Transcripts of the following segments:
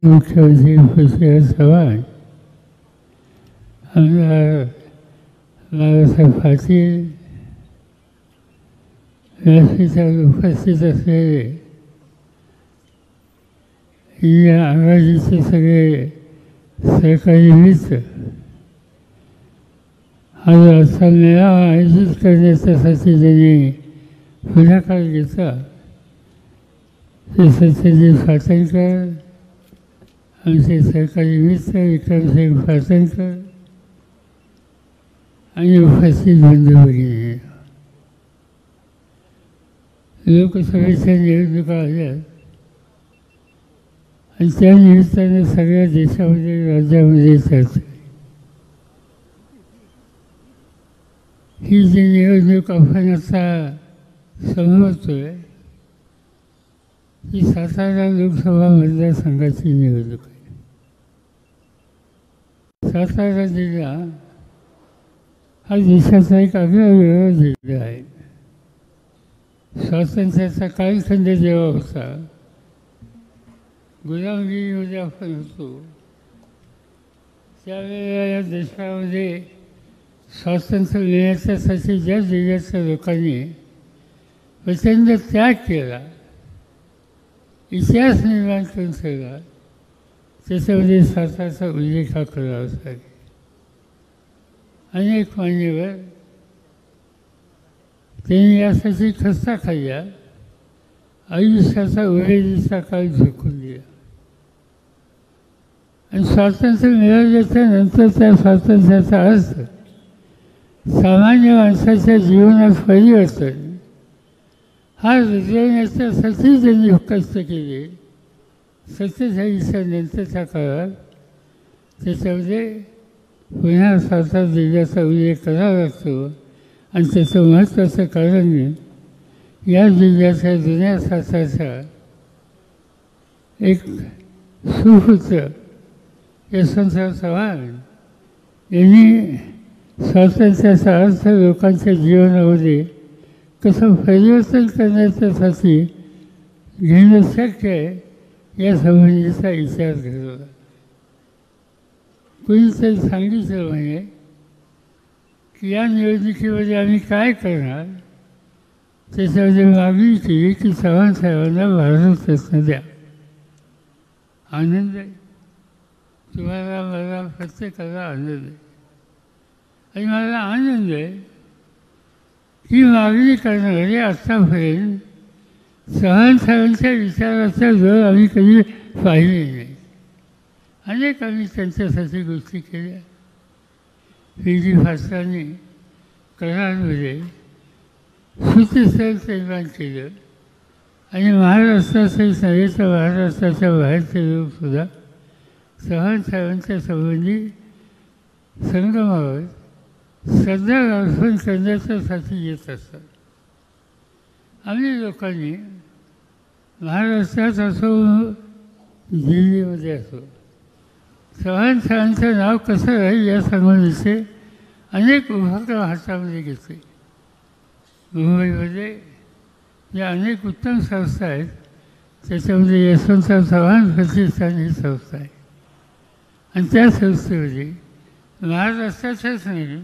मुख्यमंत्री खुशी चव्हाण, आमदार बाळासाहेब पाटील, व्यासपीठावर उपस्थित असलेले या आघाडीचे सगळे सहकारी मित्र, आज असा मेळावा आयोजित करण्यासाठी त्यांनी पुढाकार घेतला ते सत्यजित फाटणकर, आमचे सहकारी मित्र विक्रमसिंग फाटणकर आणि उपस्थित बंधू भगिनी. लोकसभेच्या निवडणुका आल्या आणि त्या निमित्ताने सगळ्या देशामध्ये राज्यामध्ये चर्चा. ही जी निवडणूक आपण आता समजतोय ही सातारा लोकसभा मतदारसंघाची निवडणूक आहे. सातारा जिल्हा हा देशाचा एक आगळावेगळा जिल्हा आहे. स्वातंत्र्याचा कालखंड जेव्हा होता, गुलामगिरीमध्ये आपण होतो, त्यावेळेला या देशामध्ये स्वातंत्र्य मिळण्याच्यासाठी ज्या जिल्ह्याच्या लोकांनी प्रचंड त्याग केला, इतिहास निर्माण करून ठेवला, त्याच्यामध्ये साताराचा उल्लेख करावा लागेल. अनेक मान्यवर त्यांनी यासाठी खस्ता खाल्ल्या, आयुष्याचा उरेलीचा काळ झुकून दिला आणि स्वातंत्र्य मिळवल्याच्या नंतर त्या स्वातंत्र्याचा अर्थ सामान्य माणसाच्या जीवनात परिवर्तन हा रुजवण्याच्यासाठी त्यांनी कष्ट केले. 47च्या नंतरच्या काळात त्याच्यामध्ये पुन्हा सातारा जिल्ह्याचा उल्लेख करावा लागतो आणि त्याचं महत्त्वाचं कारण या जिल्ह्याच्या जुन्या सातारच्या एक सुपुत्र यशवंतराव चव्हाण यांनी स्वातंत्र्याचा अर्थ लोकांच्या जीवनामध्ये कसं परिवर्तन करण्याच्यासाठी घेणं शक्य आहे या संबंधीचा इतिहास घडवला. कुणीतरी सांगितलं म्हणजे की या निवडणुकीमध्ये आम्ही काय करणार, त्याच्यामध्ये मागणी केली की चव्हाण साहेबांना भारतरत्न द्या. आनंद आहे, तुम्हाला मला प्रत्येकाला आनंद आहे आणि मला आनंद आहे ही मागणी करणारे आत्तापर्यंत चव्हाण साहेबांच्या विचाराचा जोर आम्ही कधी पाहिले नाही. अनेक आम्ही त्यांच्यासाठी गोष्टी केल्या. पी डी फास्टांनी करारमध्ये सुचिस्थळ निर्माण केलं आणि महाराष्ट्रासहित नव्हे तर महाराष्ट्राच्या बाहेरचे लोकसुद्धा चव्हाण साहेबांच्या संबंधी संगमावर श्रद्धा अर्पण करण्याच्यासाठी येत असतात. आम्ही लोकांनी महाराष्ट्रात असो दिल्लीमध्ये असो चव्हाण साहेबांचं नाव कसं राहील या संबंधीचे अनेक उपक्रम हातामध्ये घेतले. मुंबईमध्ये या अनेक उत्तम संस्था आहेत, त्याच्यामध्ये यशवंतराव चव्हाण प्रतिष्ठान ही संस्था आहे आणि त्या संस्थेमध्ये महाराष्ट्राच्याच नाही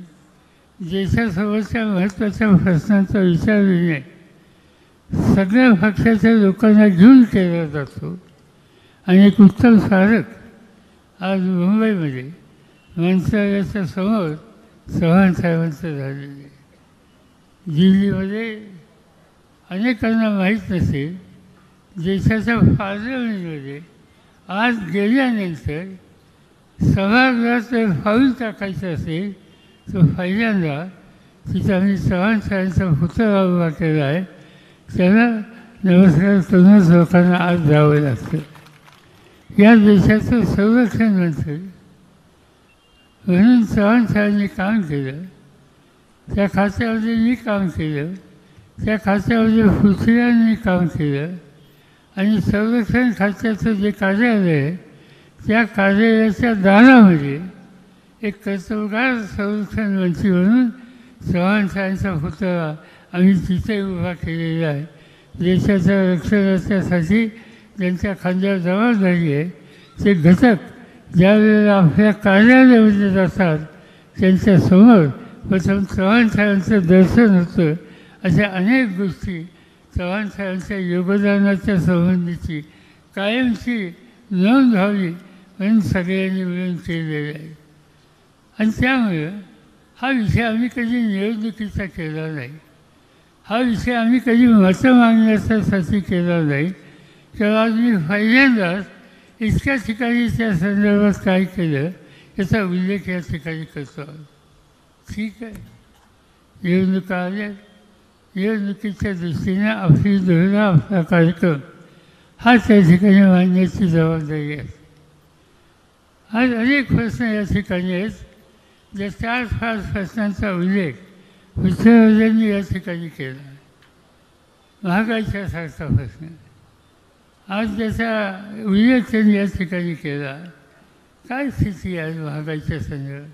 देशासमोरच्या महत्त्वाच्या प्रश्नांचा विचार निर्णय सगळ्या पक्षाच्या लोकांना घेऊन केला जातो आणि एक उत्तम स्मारक आज मुंबईमध्ये मंत्रालयाच्या समोर चव्हाण साहेबांचं झालेलं आहे. दिल्लीमध्ये अनेकांना माहीत नसेल, देशाच्या पार्लमेंटमध्ये आज गेल्यानंतर सभागृहात पाऊल टाकायचं असेल तर पहिल्यांदा तिथं आम्ही चव्हाण साहेबांचा पुतळा उभा केला आहे, त्याला नमस्कार करूनच लोकांना आज जावं लागतं. या देशाचं संरक्षण मंत्री म्हणून चव्हाण साहेबांनी काम केलं, त्या खात्यामध्ये मी काम केलं, त्या खात्यामध्ये पृथ्वीराजांनी काम केलं आणि संरक्षण खात्याचं जे कार्यालय आहे त्या कार्यालयाच्या दारामध्ये एक कर्तबगार संरक्षण मंत्री म्हणून चव्हाण साहेबांचा पुतळा आम्ही तिथे उभा केलेला आहे. देशाच्या रक्षणाच्यासाठी ज्यांच्या खांद्यावर जबाबदारी आहे ते घटक ज्यावेळेला आपल्या कार्यालयामध्ये जातात त्यांच्यासमोर प्रथम चव्हाण साहेबांचं दर्शन होतं. अशा अनेक गोष्टी चव्हाण साहेबांच्या योगदानाच्या संबंधीची कायमची नोंद व्हावी म्हणून सगळ्यांनी मिळून केलेलं आहे. आणि त्यामुळं हा विषय आम्ही कधी निवडणुकीचा केला नाही, हा विषय आम्ही कधी मतं मागण्यासाठी केला नाही. तेव्हा आज मी पहिल्यांदाच इतक्या ठिकाणी त्या संदर्भात काय केलं याचा उल्लेख या ठिकाणी करतो. ठीक आहे, निवडणुका आल्या, निवडणुकीच्या दृष्टीने आपली धोरणं आपला कार्यक्रम हा त्या ठिकाणी मांडण्याची जबाबदारी आहे. आज अनेक प्रश्न या ठिकाणी आहेत. ज्या 4-5 प्रश्नांचा उल्लेख विचारवाल्यांनी या ठिकाणी केला. महागाईचा सारखा प्रश्न आज ज्याचा उल्लेख त्यांनी या ठिकाणी केला. काय स्थिती आहे महागाईच्या संदर्भात?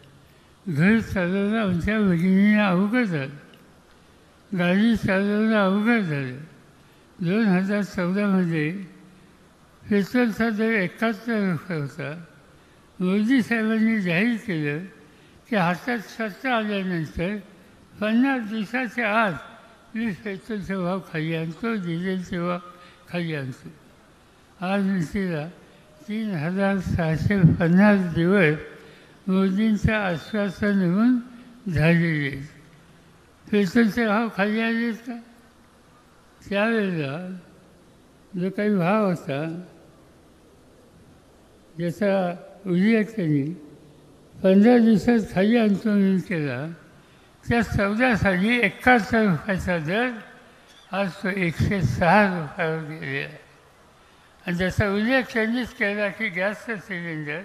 घर चालवणं आमच्या भगिनींना अवघड झालं, गाडी चालवणं अवघड झालं. 2014मध्ये पेट्रोलचा दर 71 रुपये होता. मोदी साहेबांनी जाहीर केलं की हातात सत्ता आल्यानंतर 50 दिवसाच्या आत मी पेट्रोलचे भाव खाली आणतो, डिझेलचे भाव खाली आणतो. आज निश्चितला 3650 दिवस मोदींचं आश्वासन होऊन झालेले आहेत. पेट्रोलचे भाव खाली आले का? त्यावेळेला जो काही भाव होता ज्याचा उल्लेख त्यांनी 15 दिवसात खाली आणतो म्हणून केला, त्या 14 साली 71 रुपयाचा दर आज तो 106 रुपयावर गेलेला आहे. आणि ज्याचा उल्लेख त्यांनीच केला की गॅसचं सिलेंडर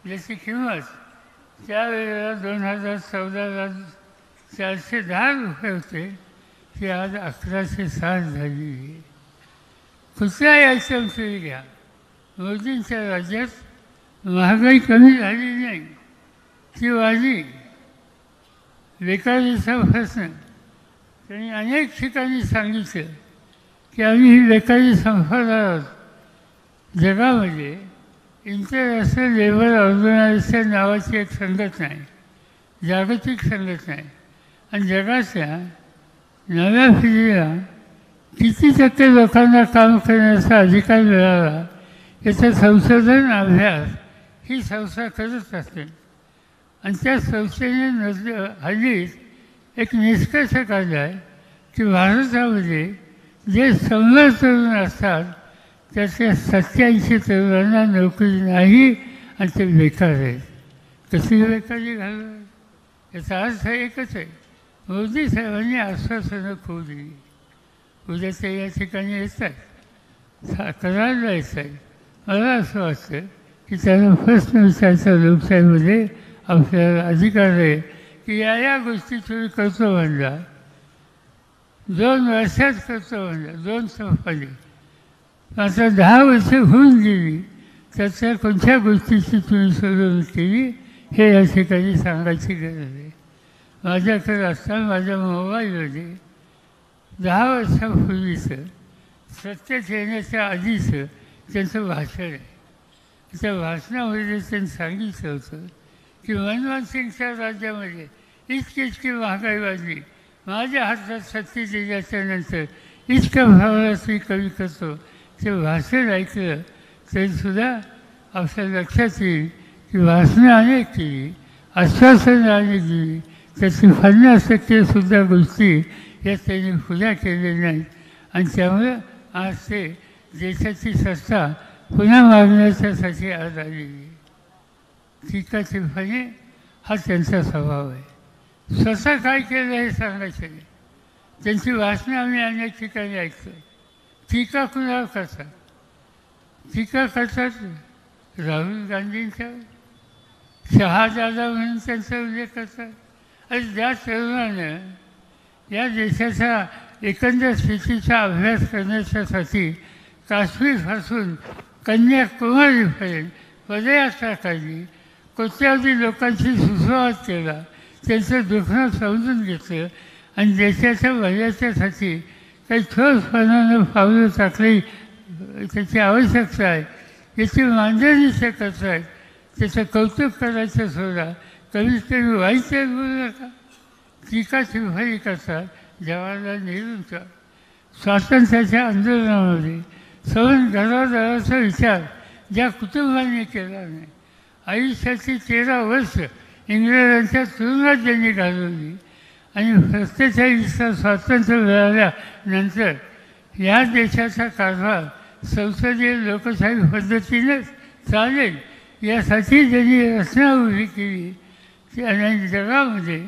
ज्याची किंमत त्यावेळेला 2014ला 410 रुपये होते, ती आज 1160 झाली आहे. कुठलाही आयटम तुम्ही घ्या, मोदींच्या राज्यात महागाई कमी झाली नाही, ती वाढली. बेकारीचा प्रश्न त्यांनी अनेक ठिकाणी सांगितलं की आम्ही ही बेकारी संपवणार आहोत. जगामध्ये इंटरनॅशनल लेबर ऑर्गनायझेशन नावाची एक संघटना आहे, जागतिक संघटना आहे. आणि जगाच्या नव्या पिढीला किती टक्के लोकांना काम करण्याचा अधिकार मिळाला याचं संशोधन अभ्यास ही संस्था करत असते. आणि त्या संस्थेने हल्लीच एक निष्कर्ष काढला आहे की भारतामध्ये जे 100 तरुण असतात त्याच्या 87 तरुणांना नोकरी नाही आणि ते बेकार आहेत. कशी बेकारी घालणार? याचा अर्थ एकच आहे, मोदी साहेबांनी आश्वासनं खूप दिली. उद्या ते या ठिकाणी येत आहेत, करायला येत आहेत. मला असं वाटतं की त्यांना प्रश्न विचारायचा लोकशाहीमध्ये आपल्याला अधिकार आहे की या गोष्टी तुम्ही करतो म्हणला, 2 वर्षात करतो म्हणला, 2 संपाने. आता 10 वर्ष होऊन गेली, त्याच्या कोणत्या गोष्टीची तुम्ही सोडवणूक केली हे या ठिकाणी सांगायची गरज आहे. माझ्याकडे असताना माझ्या मोबाईलमध्ये 10 वर्षापूर्वीचं सत्तेत येण्याच्या आधीचं त्यांचं भाषण आहे. त्या भाषणामध्ये त्यांनी सांगितलं होतं की मनमोहन सिंगच्या राज्यामध्ये इतकी महागाई वाढली, माझ्या हातात सत्ते दिल्याच्यानंतर इतक्या भावाला मी कमी करतो. ते भाषण ऐकलं तरीसुद्धा आपल्या लक्षात येईल की भाषणं अनेक केली, आश्वासनं अनेक दिली, त्याची 50% गोष्टी या त्यांनी पुऱ्या केलेल्या नाहीत. आणि त्यामुळं आज ते देशाची सत्ता पुन्हा मागण्याच्यासाठी आज आलेली. टीका टिप्पणी हा त्यांचा स्वभाव आहे. स्वतः काय केलं हे सांगायचं नाही. त्यांची भाषणं आम्ही अनेक ठिकाणी ऐकतो. टीका कुणावर करतात? टीका करतात राहुल गांधींच्यावर, शहाजादा म्हणून त्यांचा उल्लेख करतात. आणि ज्या तरुणानं या देशाच्या एकंदर स्थितीचा अभ्यास करण्याच्यासाठी काश्मीरपासून कन्याकुमारीपर्यंत पदयात्रा काढली, कोट्यावधी लोकांशी सुसंवाद केला, त्यांचं दुःख समजून घेतलं आणि देशाच्या भल्याच्यासाठी काही ठोसपणानं पावलं टाकली त्याची आवश्यकता आहे याची मांडणी कसं आहे त्याचं कौतुक करायचं सोडा, कमीत कमी वाईटच बोलू नका. टीका टिप्पणी करतात जवाहरलाल नेहरूंचा. स्वातंत्र्याच्या आंदोलनामध्ये सवन घरादाराचा विचार ज्या कुटुंबाने केला नाही. आयुष्याची 13 वर्ष इंग्रजांच्या तुरुंगात त्यांनी घालवली आणि 47चं स्वातंत्र्य मिळाल्यानंतर या देशाचा कारभार संसदीय लोकशाही पद्धतीनेच चालेल यासाठी त्यांनी रचना उभी केली. आणि जगामध्ये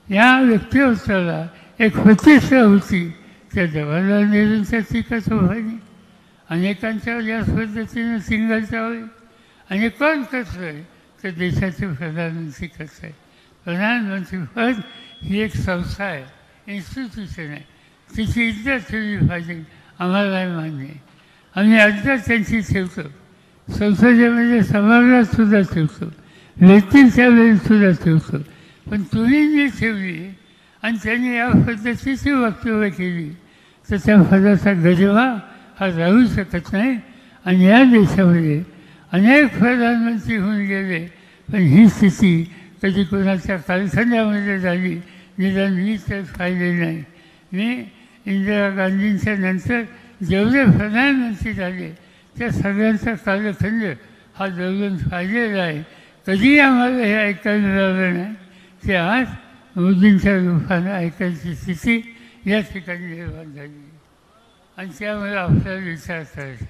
या व्यक्तिमत्वाला एक प्रतिष्ठा होती. त्या जवाहरलाल नेहरूंच्या टीका टिप्पणी अनेकांच्यावर याच पद्धतीनं टिंगल चावली. आणि कोण कसं आहे तर देशाचे प्रधानमंत्री कसं आहे. प्रधानमंत्री पद ही एक संस्था आहे, इन्स्टिट्यूशन आहे. तिची इज्जत ठेवली पाहिजे, आम्हालाही मान्य आहे. आम्ही इज्जत त्यांची ठेवतो, संसदेमध्ये सभागृहात सुद्धा ठेवतो, व्यक्तींच्या वेळीसुद्धा ठेवतो. पण तुम्ही जी ठेवली आणि त्यांनी या पद्धतीची वक्तव्य केली तर त्या पदाचा गरिमा हा राहू शकत नाही. आणि या देशामध्ये अनेक प्रधानमंत्री होऊन गेले, पण ही स्थिती कधी कोणाच्या कारखान्यामध्ये झाली निदान मी तर पाहिले नाही. मी इंदिरा गांधींच्या नंतर जेवढे प्रधानमंत्री झाले त्या सगळ्यांचा कालखंड हा जवळून पाहिलेला आहे. कधीही आम्हाला हे ऐकायला मिळालं नाही की आज मोदींच्या रूपानं ऐकायची स्थिती या ठिकाणी निर्माण झाली. आणि त्यामुळे आपल्याला विचार करायचा,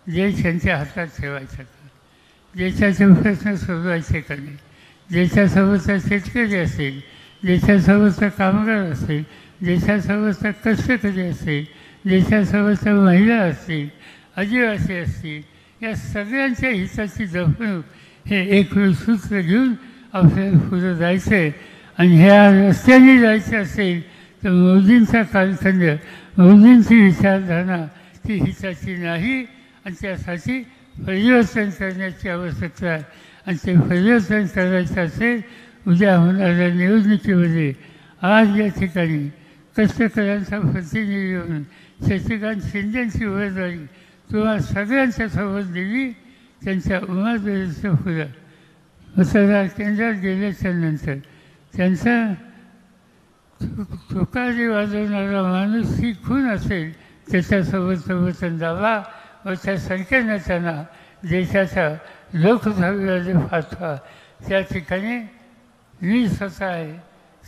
देश यांच्या हातात ठेवायचा का, देशाचे प्रश्न सोडवायचे का नाही. देशासोबतचा शेतकरी असेल, देशासोबतचा कामगार असेल, देशासोबतचा कष्टकरी असेल, देशासोबतच्या महिला असतील, आदिवासी असतील, या सगळ्यांच्या हिताची जपणूक हे एक सूत्र घेऊन आपल्याला पुढं जायचं आहे. आणि ह्या रस्त्याने जायचं असेल तर मोदींचा कालखंड, मोदींची विचारधारणा ती हिताची नाही. आणि त्यासाठी परिवर्तन करण्याची आवश्यकता आहे. आणि ते परिवर्तन करायचं असेल उद्या होणाऱ्या निवडणुकीमध्ये आज या ठिकाणी कष्टकऱ्यांचा प्रतिनिधी म्हणून शशिकांत शिंदेंची उमेदवारी तुम्हाला सगळ्यांच्या सोबत दिली. त्यांच्या उमेदवारीचं पुढं मतदार केंद्रात गेल्याच्या नंतर त्यांचा तुकारी वाजवणारा माणूस ही खून असेल त्याच्यासोबत वचन दावा व त्या संख्येनं त्यांना देशाच्या लोकसभेमध्ये पाठवा. त्या ठिकाणी मी स्वतः आहे,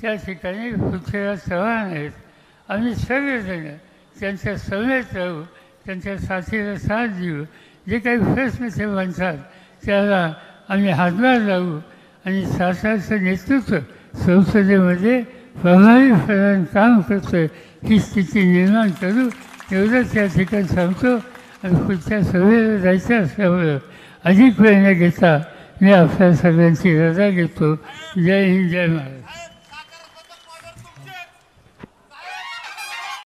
त्या ठिकाणी पृथ्वीराज चव्हाण आहेत. आम्ही सगळेजण त्यांच्या समेत राहू, त्यांच्या साथीला साथ देऊ. जे काही प्रश्न ते म्हणतात त्याला आम्ही हातभार लावू आणि शासनाचं नेतृत्व संसदेमध्ये प्रभावीपणे काम करतो ही स्थिती निर्माण करू एवढंच या ठिकाणी सांगतो. आणि पुढच्या सभेला जायचं असल्यामुळं अधिक वेळ न घेता मी आपल्या सगळ्यांची रजा घेतो. जय हिंद, जय महाराष्ट्र.